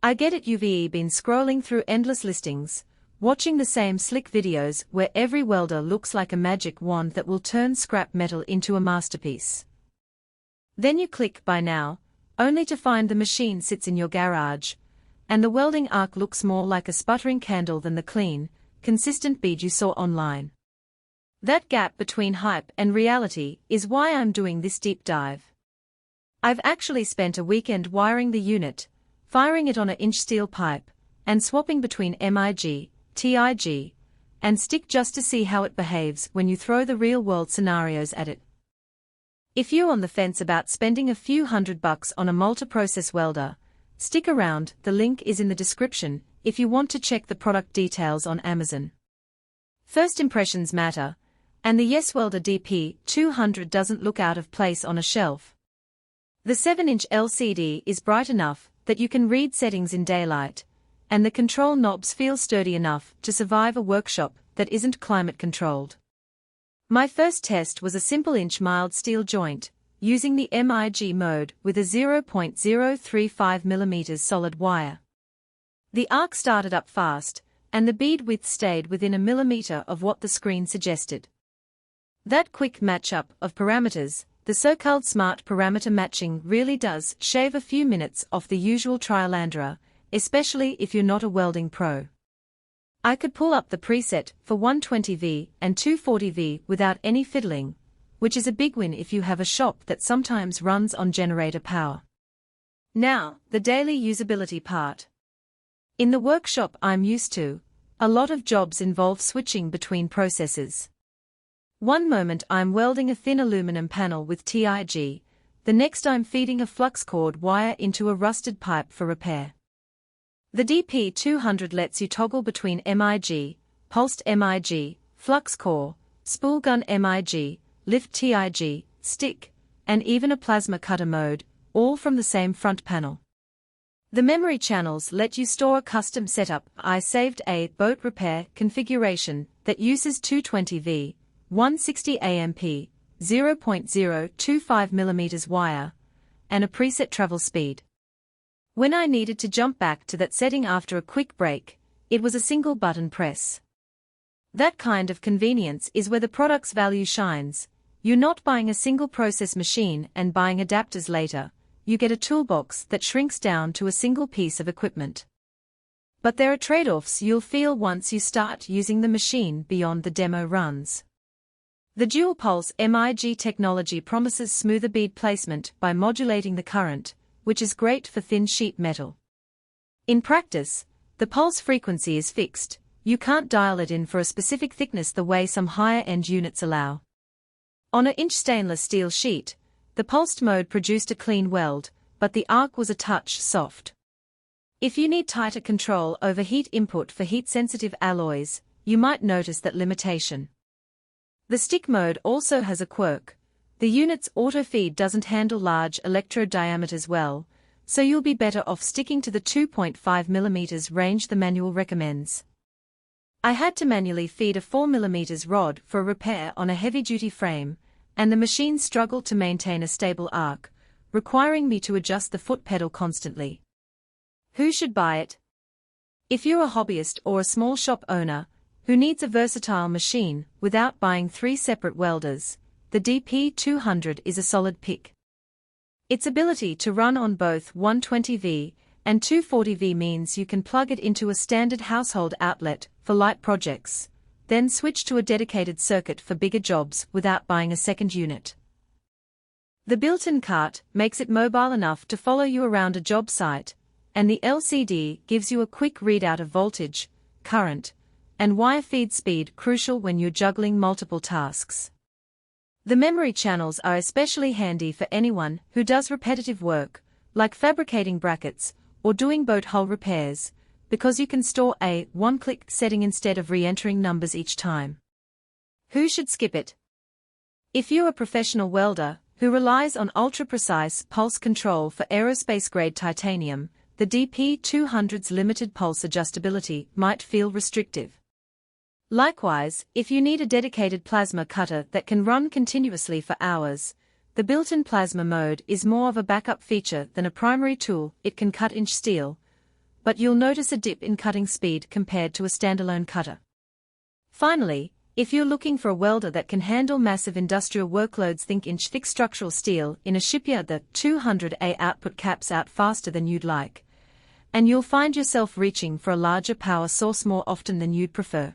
I get it, you've been scrolling through endless listings, watching the same slick videos where every welder looks like a magic wand that will turn scrap metal into a masterpiece. Then you click Buy Now, only to find the machine sits in your garage, and the welding arc looks more like a sputtering candle than the clean, consistent bead you saw online. That gap between hype and reality is why I'm doing this deep dive. I've actually spent a weekend wiring the unit, firing it on an inch steel pipe, and swapping between MIG, TIG, and stick just to see how it behaves when you throw the real-world scenarios at it. If you're on the fence about spending a few $100 on a multi-process welder, stick around, the link is in the description if you want to check the product details on Amazon. First impressions matter, and the YESWELDER DP200 doesn't look out of place on a shelf. The 7-inch LCD is bright enough that you can read settings in daylight, and the control knobs feel sturdy enough to survive a workshop that isn't climate-controlled. My first test was a simple inch mild steel joint, using the MIG mode with a 0.035mm solid wire. The arc started up fast, and the bead width stayed within a millimeter of what the screen suggested. That quick matchup of parameters, the so-called smart parameter matching, really does shave a few minutes off the usual trial and error, especially if you're not a welding pro. I could pull up the preset for 120V and 240V without any fiddling, which is a big win if you have a shop that sometimes runs on generator power. Now, the daily usability part. In the workshop I'm used to, a lot of jobs involve switching between processes. One moment I'm welding a thin aluminum panel with TIG, the next I'm feeding a flux cord wire into a rusted pipe for repair. The DP200 lets you toggle between MIG, pulsed MIG, flux core, spool gun MIG, lift TIG, stick, and even a plasma cutter mode, all from the same front panel. The memory channels let you store a custom setup. I saved a boat repair configuration that uses 220V, 160 amp, 0.025mm wire, and a preset travel speed. When I needed to jump back to that setting after a quick break, it was a single button press. That kind of convenience is where the product's value shines. You're not buying a single process machine and buying adapters later, you get a toolbox that shrinks down to a single piece of equipment. But there are trade-offs you'll feel once you start using the machine beyond the demo runs. The DualPulse MIG technology promises smoother bead placement by modulating the current, which is great for thin sheet metal. In practice, the pulse frequency is fixed, you can't dial it in for a specific thickness the way some higher-end units allow. On an inch stainless steel sheet, the pulsed mode produced a clean weld, but the arc was a touch soft. If you need tighter control over heat input for heat-sensitive alloys, you might notice that limitation. The stick mode also has a quirk. The unit's auto-feed doesn't handle large electrode diameters well, so you'll be better off sticking to the 2.5mm range the manual recommends. I had to manually feed a 4mm rod for a repair on a heavy-duty frame, and the machine struggled to maintain a stable arc, requiring me to adjust the foot pedal constantly. Who should buy it? If you're a hobbyist or a small shop owner who needs a versatile machine without buying 3 separate welders, the DP200 is a solid pick. Its ability to run on both 120V and 240V means you can plug it into a standard household outlet for light projects, then switch to a dedicated circuit for bigger jobs without buying a second unit. The built-in cart makes it mobile enough to follow you around a job site, and the LCD gives you a quick readout of voltage, current, and wire feed speed, crucial when you're juggling multiple tasks. The memory channels are especially handy for anyone who does repetitive work, like fabricating brackets or doing boat hull repairs, because you can store a one-click setting instead of re-entering numbers each time. Who should skip it? If you're a professional welder who relies on ultra-precise pulse control for aerospace-grade titanium, the DP200's limited pulse adjustability might feel restrictive. Likewise, if you need a dedicated plasma cutter that can run continuously for hours, the built-in plasma mode is more of a backup feature than a primary tool. It can cut inch steel, but you'll notice a dip in cutting speed compared to a standalone cutter. Finally, if you're looking for a welder that can handle massive industrial workloads, think inch-thick structural steel. In a shipyard, the 200A output caps out faster than you'd like, and you'll find yourself reaching for a larger power source more often than you'd prefer.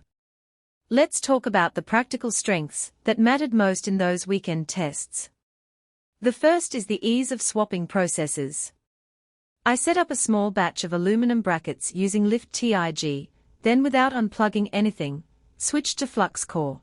Let's talk about the practical strengths that mattered most in those weekend tests. The first is the ease of swapping processes. I set up a small batch of aluminum brackets using lift TIG, then without unplugging anything, switched to Flux core.